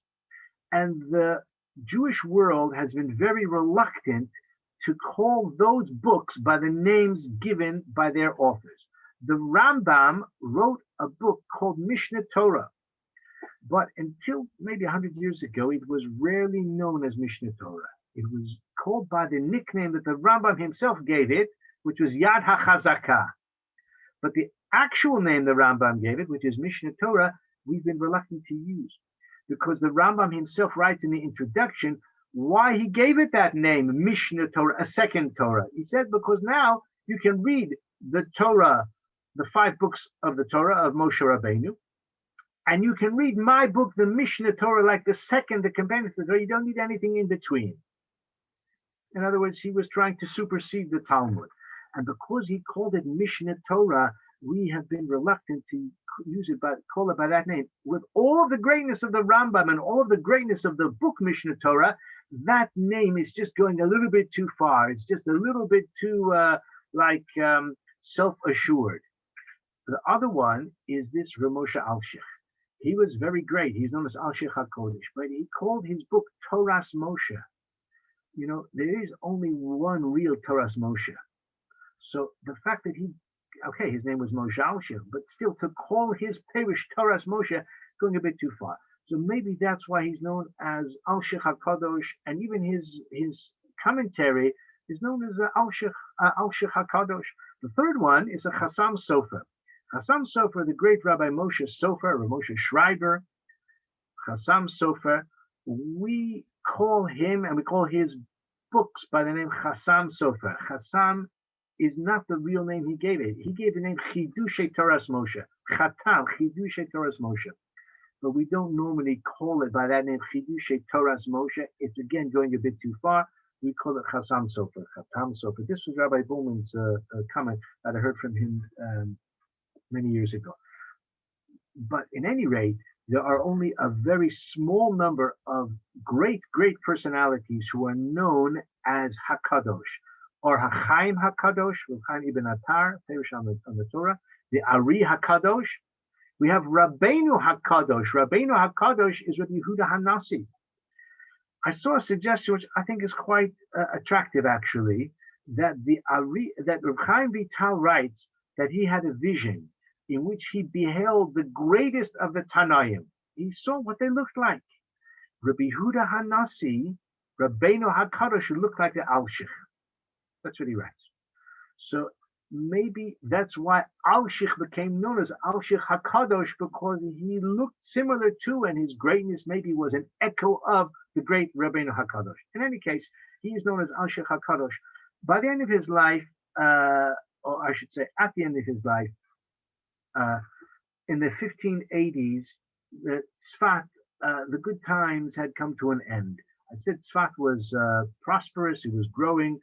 and the Jewish world has been very reluctant to call those books by the names given by their authors. The Rambam wrote a book called Mishneh Torah, but until maybe 100 years ago, it was rarely known as Mishneh Torah. It was called by the nickname that the Rambam himself gave it, which was Yad HaChazakah. But the actual name the Rambam gave it, which is Mishneh Torah, we've been reluctant to use, because the Rambam himself writes in the introduction why he gave it that name, Mishneh Torah, a second Torah. He said, because now you can read the Torah, the 5 books of the Torah of Moshe Rabbeinu, and you can read my book, the Mishneh Torah, like the companion to the Torah. You don't need anything in between. In other words, he was trying to supersede the Talmud. And because he called it Mishneh Torah, we have been reluctant to call it by that name. With all of the greatness of the Rambam and all of the greatness of the book Mishneh Torah, that name is just going a little bit too far. It's just a little bit too self-assured. The other one is this Moshe Alsheikh. He was very great. He's known as Alsheikh HaKodesh, but he called his book Torah's Moshe. There is only one real Torah's Moshe. So the fact that his name was Moshe Alsheikh, but still to call his parish Torah's Moshe, going a bit too far. So maybe that's why he's known as Alsheikh HaKadosh, and even his commentary is known as Alsheikh HaKadosh. The third one is a Chassam Sofer. Chassam Sofer, the great Rabbi Moshe Sofer, or Moshe Schreiber, Chassam Sofer, we call him and we call his books by the name Chassam Sofer. Chassam is not the real name he gave it. He gave the name Chidushe Torah's Moshe. Chatam, Chidushe Torah's Moshe. But we don't normally call it by that name, Chidushe Torah's Moshe. It's again going a bit too far. We call it Chassam Sofer, Chatam Sofer. This was Rabbi Bowman's comment that I heard from him many years ago. But in any rate, there are only a very small number of great personalities who are known as HaKadosh, or HaChaim HaKadosh, with Chaim Ibn Attar, Perish on the Torah, the Ari HaKadosh. We have Rabbeinu HaKadosh. Rabbeinu HaKadosh is Rabbi Yehuda HaNasi. I saw a suggestion which I think is quite attractive, actually, that Reb Chaim Vital writes that he had a vision in which he beheld the greatest of the Tanaim. He saw what they looked like. Rabbi Yehuda HaNasi, Rabbeinu HaKadosh, looked like the Alsheikh. That's what he writes. So maybe that's why Alsheikh became known as Alsheikh HaKadosh, because he looked similar to, and his greatness maybe was an echo of the great Rabbeinu HaKadosh. In any case, he is known as Alsheikh HaKadosh. By the end of his life, or I should say at the end of his life, in the 1580s, the Tzfat, the good times had come to an end. I said Tzfat was prosperous, it was growing.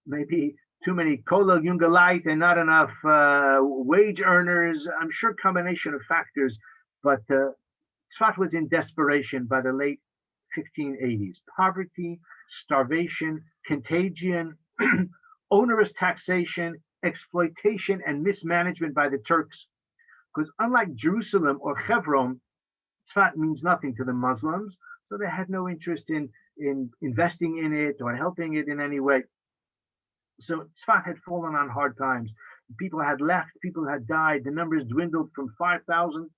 Maybe too many Kola Jungelite and not enough wage earners. I'm sure combination of factors, but Tzfat was in desperation by the late 1580s. Poverty, starvation, contagion, onerous taxation, exploitation, and mismanagement by the Turks. Because unlike Jerusalem or Hebron, Tzfat means nothing to the Muslims, so they had no interest in investing in it or helping it in any way. So Tzfat had fallen on hard times. People had left, people had died. The numbers dwindled from 5,000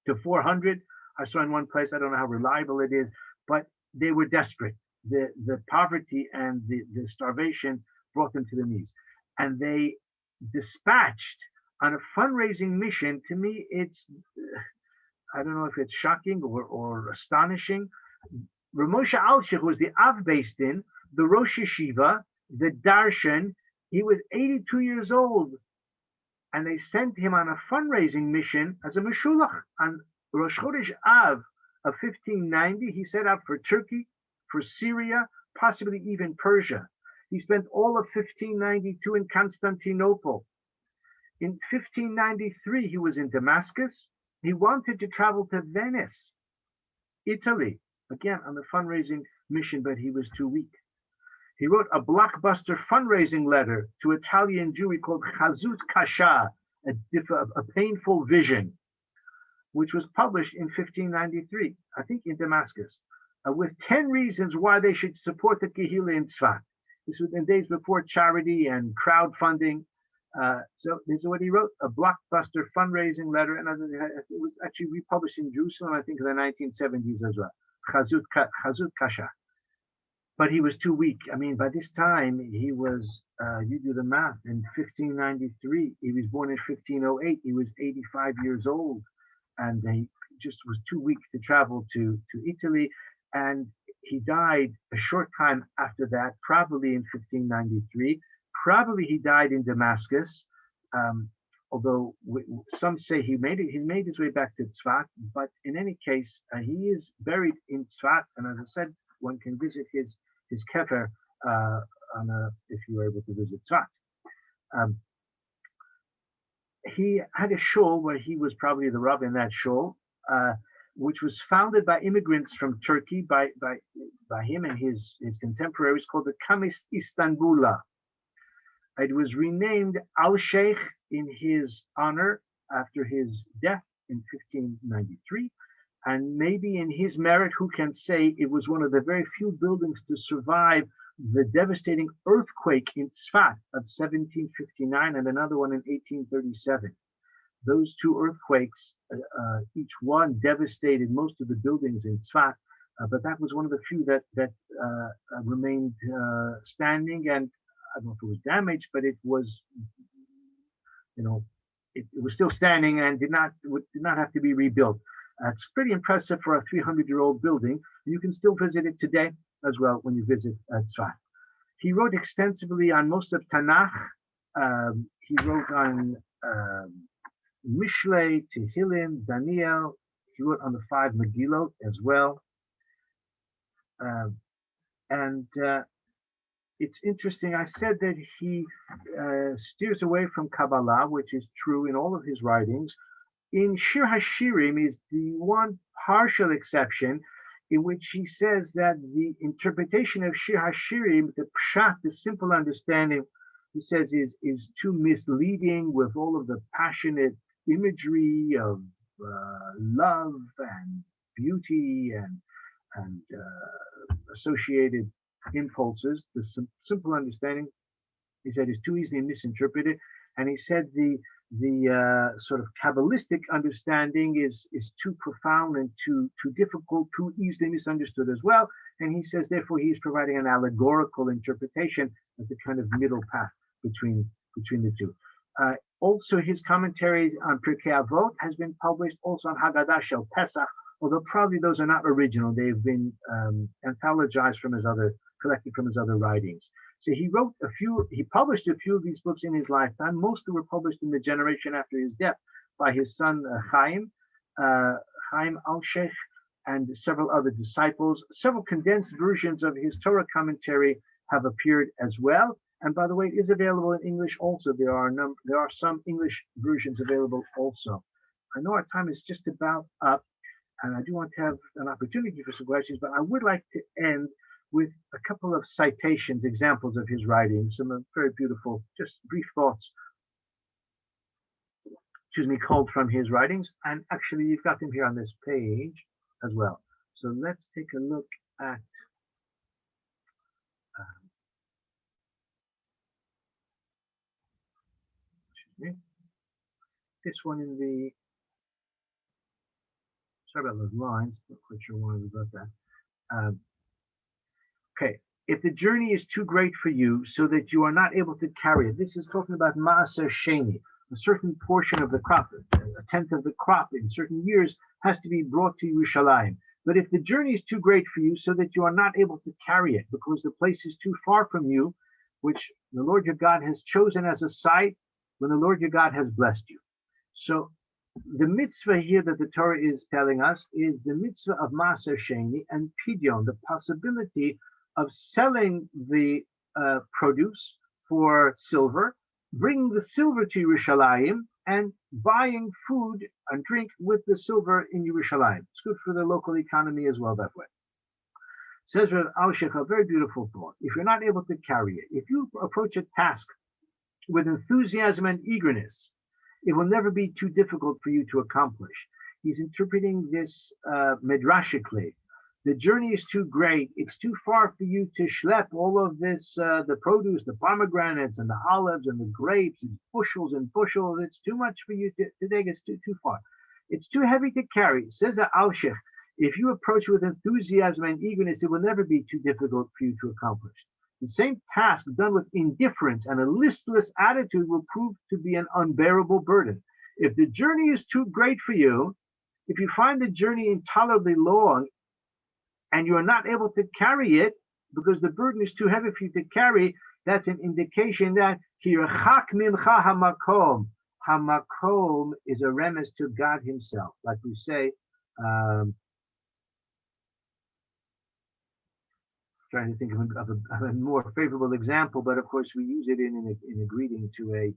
to 400. I saw in one place, I don't know how reliable it is, but they were desperate. The poverty and the starvation brought them to their knees. And they dispatched on a fundraising mission. To me, it's, I don't know if it's shocking or astonishing. Moshe Alsheikh was the Av Beis Din, the Rosh Yeshiva, the Darshan. He was 82 years old, and they sent him on a fundraising mission as a Meshulach. On Rosh Chodesh Av of 1590, he set out for Turkey, for Syria, possibly even Persia. He spent all of 1592 in Constantinople. In 1593, he was in Damascus. He wanted to travel to Venice, Italy, again on the fundraising mission, but he was too weak. He wrote a blockbuster fundraising letter to Italian Jewry called Chazut Kasha, a painful vision, which was published in 1593, I think in Damascus, with 10 reasons why they should support the Kehillah in Tzfat. This was in days before charity and crowdfunding. So this is what he wrote, a blockbuster fundraising letter, and it was actually republished in Jerusalem, I think in the 1970s as well, Chazut Kasha. But he was too weak. I mean, by this time, he was, you do the math, in 1593, he was born in 1508, he was 85 years old, and he just was too weak to travel to Italy, and he died a short time after that, probably in 1593. Probably he died in Damascus, although some say he made his way back to Tzfat, but in any case, he is buried in Tzfat, and as I said, one can visit his kever if you were able to visit Tzfat. He had a shul where he was probably the Rabbi in that shul, which was founded by immigrants from Turkey by him and his contemporaries, called the Kamis Istanbula. It was renamed Alsheikh in his honor after his death in 1593. And maybe in his merit, who can say, it was one of the very few buildings to survive the devastating earthquake in Tzfat of 1759 and another one in 1837. Those two earthquakes, each one devastated most of the buildings in Tzfat, but that was one of the few that remained standing. And I don't know if it was damaged, but it was, it was still standing and did not have to be rebuilt. It's pretty impressive for a 300-year-old building. You can still visit it today as well when you visit Tzfat. He wrote extensively on most of Tanakh. He wrote on Mishlei, Tehillim, Daniel. He wrote on the 5 Megillot as well. It's interesting. I said that he steers away from Kabbalah, which is true in all of his writings. In Shir HaShirim is the one partial exception in which he says that the interpretation of Shir HaShirim, the pshat, the simple understanding, he says is too misleading with all of the passionate imagery of love and beauty and associated impulses. The simple understanding, he said, is too easily misinterpreted. And he said the sort of Kabbalistic understanding is too profound and too difficult, too easily misunderstood as well. And he says, therefore, he's providing an allegorical interpretation as a kind of middle path between the two. Also, his commentary on Pirkei Avot has been published also on Haggadah Shel Pesach, although probably those are not original. They've been anthologized collected from his other writings. So he published a few of these books in his lifetime. Most were published in the generation after his death by his son Chaim Alsheikh, and several other disciples. Several condensed versions of his Torah commentary have appeared as well. And by the way, it is available in English also. There are some English versions available also. I know our time is just about up, and I do want to have an opportunity for some questions, but I would like to end with a couple of citations, examples of his writings, some very beautiful, just brief thoughts, culled from his writings. And actually, you've got them here on this page as well. So let's take a look at this one in the, sorry about those lines, not quite sure why we got that. Okay, if the journey is too great for you so that you are not able to carry it, this is talking about Maaser Sheni, a certain portion of the crop, a tenth of the crop in certain years has to be brought to Yerushalayim. But if the journey is too great for you so that you are not able to carry it because the place is too far from you, which the Lord your God has chosen as a site when the Lord your God has blessed you. So the mitzvah here that the Torah is telling us is the mitzvah of Maaser Sheni and Pidyon, the possibility of selling the produce for silver, bringing the silver to Yerushalayim, and buying food and drink with the silver in Yerushalayim. It's good for the local economy as well that way. Says Rav Alsheikh, a very beautiful thought. If you're not able to carry it, if you approach a task with enthusiasm and eagerness, it will never be too difficult for you to accomplish. He's interpreting this midrashically. The journey is too great. It's too far for you to schlep all of this, the produce, the pomegranates and the olives and the grapes and bushels and bushels. It's too much for you to take. It's too far. It's too heavy to carry. Says Alsheikh, if you approach with enthusiasm and eagerness, it will never be too difficult for you to accomplish. The same task done with indifference and a listless attitude will prove to be an unbearable burden. If the journey is too great for you, if you find the journey intolerably long, and you are not able to carry it because the burden is too heavy for you to carry, that's an indication that Kirachak Mincha Hamakom. Hamakom is a remez to God Himself. Like we say, trying to think of a more favorable example, but of course we use it in a greeting to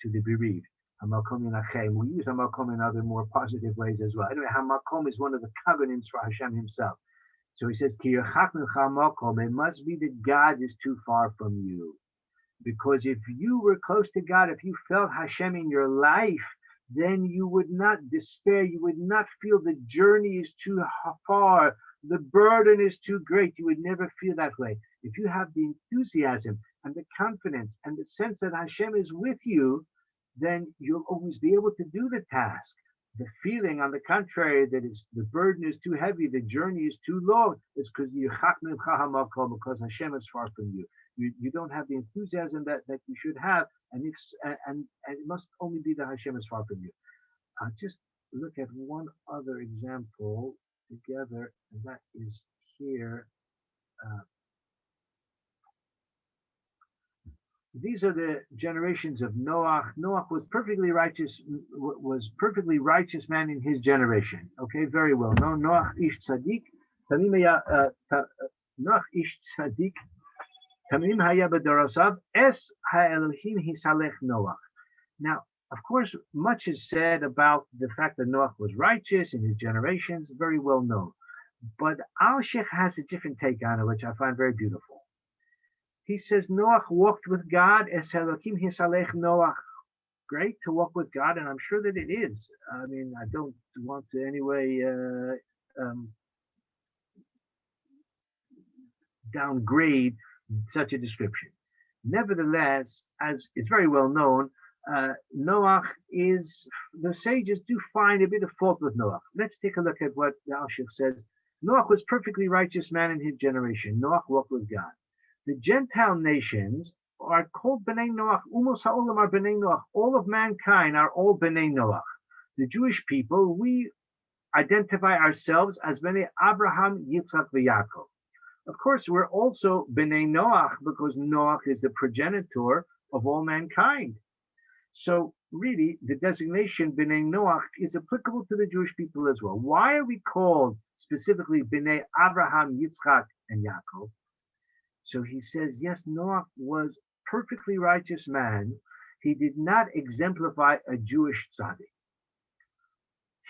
the bereaved. Hamakom Yinachem. We use Hamakom in other more positive ways as well. Anyway, Hamakom is one of the covenants for Hashem Himself. So he says, it must be that God is too far from you. Because if you were close to God, if you felt Hashem in your life, then you would not despair. You would not feel the journey is too far. The burden is too great. You would never feel that way. If you have the enthusiasm and the confidence and the sense that Hashem is with you, then you'll always be able to do the task. The feeling, on the contrary, that the burden is too heavy, the journey is too long, it's because Hashem is far from you. You don't have the enthusiasm that you should have, and it must only be that Hashem is far from you. I'll just look at one other example together, and that is here. These are the generations of Noach. Noach was perfectly righteous man in his generation. Okay, very well. No, Noach ish tzaddik. Noach ish tzaddik. Tamim haya b'dorosav es ha'elohim hisalech Noach. Now, of course, much is said about the fact that Noach was righteous in his generations, very well known. But Alsheikh has a different take on it, which I find very beautiful. He says Noach walked with God, es Elohim hisalech Noach. Great to walk with God, and I'm sure that it is. I mean, I don't want to anyway downgrade such a description. Nevertheless, as is very well known, Noach the sages do find a bit of fault with Noach. Let's take a look at what the Alsheikh says. Noach was perfectly righteous man in his generation. Noach walked with God. The Gentile nations are called Bnei Noach. Umos ha'olam are Bnei Noach. All of mankind are all Bnei Noach. The Jewish people, we identify ourselves as Bnei Abraham, Yitzchak, v'Yaakov. Of course, we're also Bnei Noach because Noach is the progenitor of all mankind. So really, the designation Bnei Noach is applicable to the Jewish people as well. Why are we called specifically Bnei Abraham, Yitzchak, and Yaakov? So he says, yes, Noach was perfectly righteous man. He did not exemplify a Jewish tzaddik.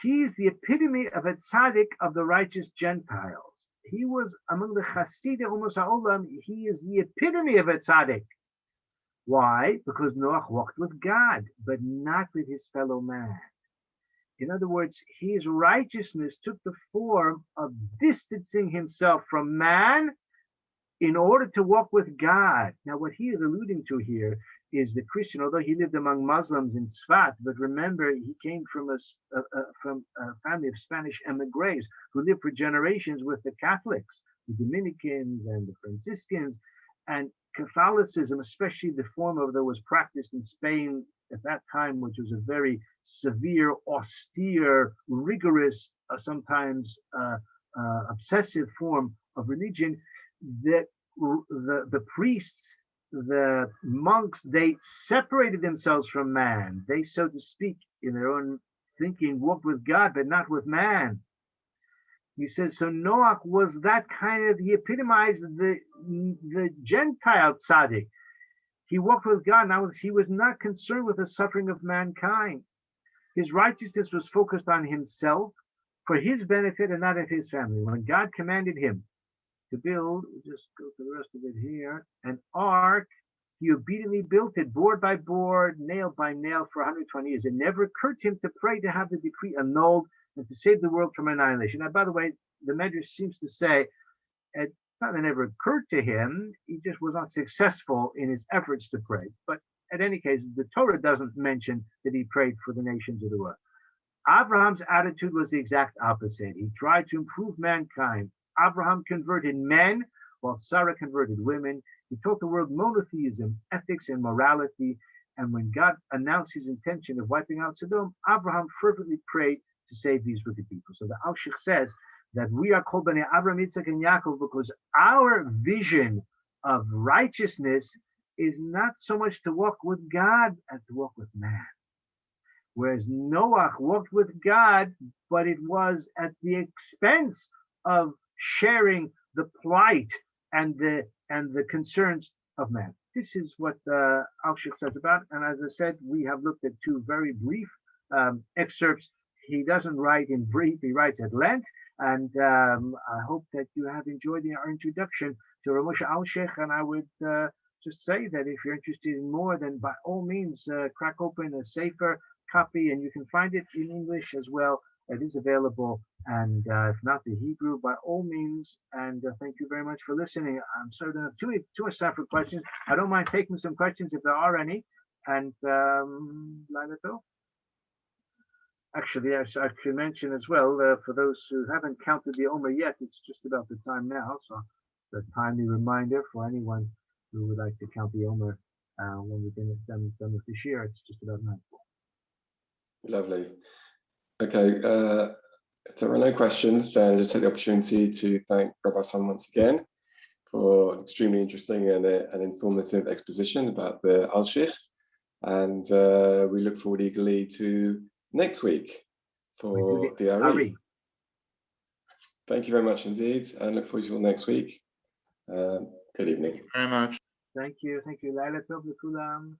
He is the epitome of a tzaddik of the righteous Gentiles. He was among the Chasidei Umos ha'olam. He is the epitome of a tzaddik. Why? Because Noach walked with God, but not with his fellow man. In other words, his righteousness took the form of distancing himself from man in order to walk with God. Now, what he is alluding to here is the Christian, although he lived among Muslims in Tzfat, but remember, he came from a family of Spanish emigres who lived for generations with the Catholics, the Dominicans and the Franciscans, and Catholicism, especially the form of that was practiced in Spain at that time, which was a very severe, austere, rigorous, sometimes obsessive form of religion, that the priests, the monks, they separated themselves from man. They, so to speak, in their own thinking, walked with God, but not with man. He says, so Noach was that kind of, he epitomized the Gentile tzaddik. He walked with God. Now, he was not concerned with the suffering of mankind. His righteousness was focused on himself for his benefit and not of his family. When God commanded him to build, just go to the rest of it here, an ark, he obediently built it, board by board, nail by nail, for 120 years. It never occurred to him to pray to have the decree annulled and to save the world from annihilation. Now, by the way, the Medrash seems to say it never occurred to him. He just was not successful in his efforts to pray. But in any case, the Torah doesn't mention that he prayed for the nations of the world. Abraham's attitude was the exact opposite. He tried to improve mankind. Abraham converted men, while Sarah converted women. He taught the world monotheism, ethics, and morality. And when God announced his intention of wiping out Sodom, Abraham fervently prayed to save these wicked people. So the Alsheikh says that we are called Bnei Avraham, Yitzchak, and Yaakov because our vision of righteousness is not so much to walk with God as to walk with man. Whereas Noach walked with God, but it was at the expense of sharing the plight and the concerns of man. This is what Alsheikh says about, and as I said, we have looked at two very brief excerpts. He doesn't write in brief, he writes at length, and I hope that you have enjoyed our introduction to Rav Moshe Alsheikh, and I would just say that if you're interested in more, then by all means, crack open a safer copy, and you can find it in English as well. It is available, and if not the Hebrew, by all means. And thank you very much for listening. I'm sorry to have too much time for questions. I don't mind taking some questions if there are any. And actually, I should mention as well, for those who haven't counted the Omer yet, it's just about the time now. So the timely reminder for anyone who would like to count the Omer when we've been done with this year. It's just about 9:00. Lovely. Okay, if there are no questions, then I'll just take the opportunity to thank Rabbi Simon once again for an extremely interesting and informative exposition about the Alsheikh. And we look forward eagerly to next week for the Ari. Thank you very much indeed, and look forward to next week. Good evening. Thank you very much. Thank you. Laila tov l'kulam.